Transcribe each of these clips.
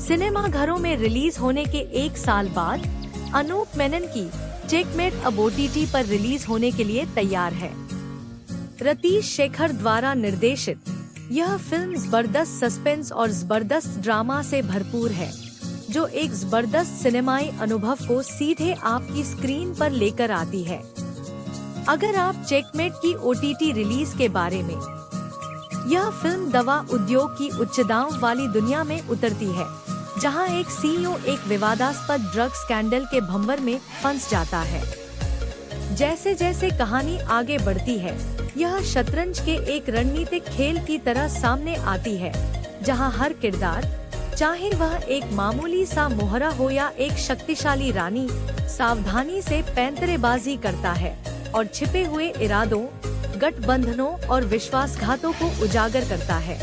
Cinema घरों में release होने के 1 साल बाद अनूप मेनन की चेकमेट अब OTT पर रिलीज होने के लिए तैयार है। रतीश शेखर द्वारा निर्देशित यह फिल्म जबरदस्त सस्पेंस और जबरदस्त ड्रामा से भरपूर है, जो एक जबरदस्त सिनेमाई अनुभव को सीधे आपकी स्क्रीन पर लेकर आती है। अगर आप चेकमेट की OTT रिलीज के बारे में, यह फिल्म दवा उद्योग की उच्चताओं वाली दुनिया में उतरती है, जहां एक CEO एक विवादास्पद ड्रग स्कैंडल के भंवर में फंस जाता है। जैसे जैसे कहानी आगे बढ़ती है, यह शतरंज के एक रणनीतिक खेल की तरह सामने आती है, जहां हर किरदार, चाहे वह एक मामूली सा मोहरा हो या एक शक्तिशाली रानी, सावधानी से पैंतरेबाजी करता है और छिपे हुए इरादों, गठबंधनों और विश्वासघातों को उजागर करता है।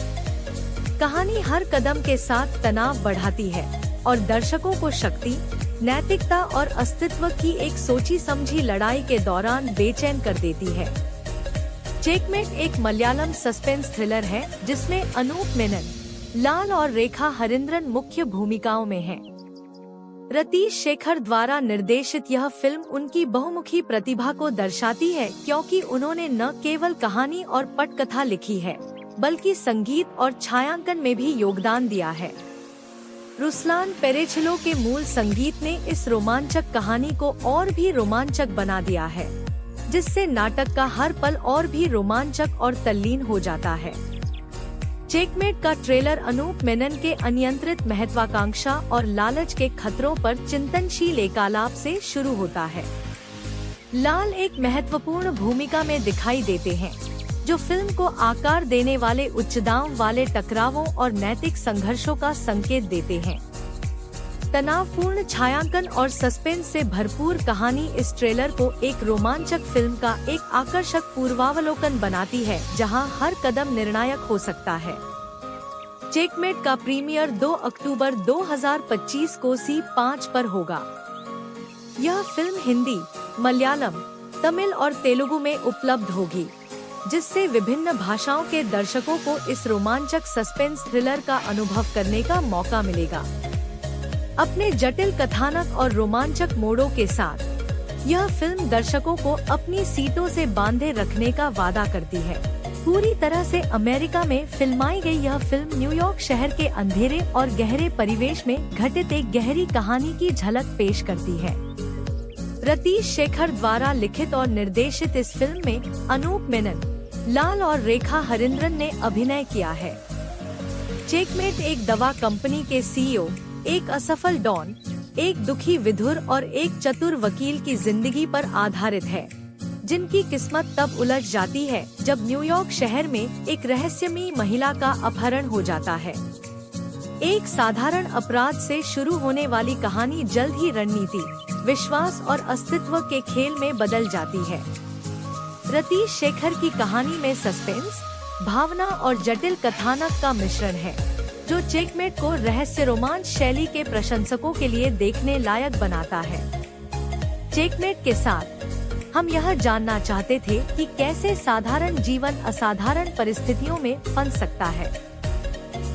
कहानी हर कदम के साथ तनाव बढ़ाती है और दर्शकों को शक्ति, नैतिकता और अस्तित्व की एक सोची समझी लड़ाई के दौरान बेचैन कर देती है। चेकमेट एक मलयालम सस्पेंस थ्रिलर है, जिसमें अनूप मेनन, लाल और रेखा हरिंद्रन मुख्य भूमिकाओं में हैं। रतीश शेखर द्वारा निर्देशित यह फिल्म उनकी बहुमुखी प्रतिभा को दर्शाती है, क्योंकि उन्होंने न केवल कहानी और पटकथा लिखी है, बल्कि संगीत और छायांकन में भी योगदान दिया है। रुस्लान पेरेचिलो के मूल संगीत ने इस रोमांचक कहानी को और भी रोमांचक बना दिया है, जिससे नाटक का हर पल और भी रोमांचक और तल्लीन हो जाता है। चेकमेट का ट्रेलर अनूप मेनन के अनियंत्रित महत्वाकांक्षा और लालच के खतरों पर चिंतनशील एकालाप से शुरू होता है। लाल एक महत्वपूर्ण भूमिका में दिखाई देते हैं, जो फिल्म को आकार देने वाले उच्चताओं वाले टकरावों और नैतिक संघर्षों का संकेत देते हैं। तनावपूर्ण छायांकन और सस्पेंस से भरपूर कहानी इस ट्रेलर को एक रोमांचक फिल्म का एक आकर्षक पूर्वावलोकन बनाती है, जहां हर कदम निर्णायक हो सकता है। चेकमेट का प्रीमियर 2 अक्टूबर 2025 को C5 पर होगा। यह फिल्म हिंदी, मलयालम, तमिल और तेलुगु में उपलब्ध होगी, जिससे विभिन्न भाषाओं के दर्शकों को इस रोमांचक सस्पेंस थ्रिलर का अनुभव करने का मौका मिलेगा। अपने जटिल कथानक और रोमांचक मोड़ों के साथ यह फिल्म दर्शकों को अपनी सीटों से बांधे रखने का वादा करती है। पूरी तरह से अमेरिका में फिल्माई गई यह फिल्म न्यूयॉर्क शहर के अंधेरे और गहरे परिवेश में घटित एक गहरी कहानी की झलक पेश करती है। रतीश शेखर द्वारा लिखित और निर्देशित इस फिल्म में अनूप मेनन, लाल और रेखा हरिंद्रन ने अभिनय किया है। चेकमेट एक दवा कंपनी के CEO, एक असफल डॉन, एक दुखी विधुर और एक चतुर वकील की जिंदगी पर आधारित है, जिनकी किस्मत तब उलट जाती है जब न्यूयॉर्क शहर में एक रहस्यमयी महिला का अपहरण हो जाता है। एक साधारण अपराध से शुरू होने वाली कहानी जल्द ही रणनीति, विश्वास और अस्तित्व के खेल में बदल जाती है। रतीश शेखर की कहानी में सस्पेंस, भावना और जटिल कथानक का मिश्रण है, जो चेकमेट को रहस्य रोमांच शैली के प्रशंसकों के लिए देखने लायक बनाता है। चेकमेट के साथ हम यह जानना चाहते थे कि कैसे साधारण जीवन असाधारण परिस्थितियों में फंस सकता है।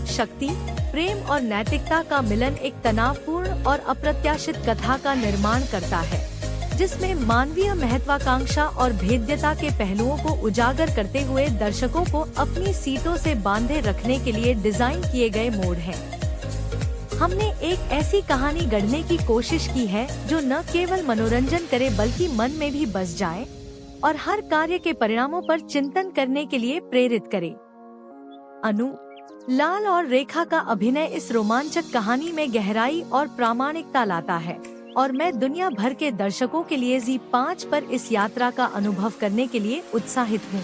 शक्ति, प्रेम और नैतिकता का मिलन एक तनावपूर्ण और अप्रत्याशित कथा का निर्माण करता है, जिसमें मानवीय महत्वाकांक्षा और भेद्यता के पहलुओं को उजागर करते हुए दर्शकों को अपनी सीटों से बांधे रखने के लिए डिजाइन किए गए मोड़ हैं। हमने एक ऐसी कहानी गढ़ने की कोशिश की है जो न केवल मनोरंजन करे बल्कि मन में भी बस जाए और हर कार्य के परिणामों पर चिंतन करने के लिए प्रेरित करे। अनूप, लाल और रेखा का अभिनय इस रोमांचक कहानी में गहराई और प्रामाणिकता लाता है, और मैं दुनिया भर के दर्शकों के लिए Z5 पर इस यात्रा का अनुभव करने के लिए उत्साहित हूँ।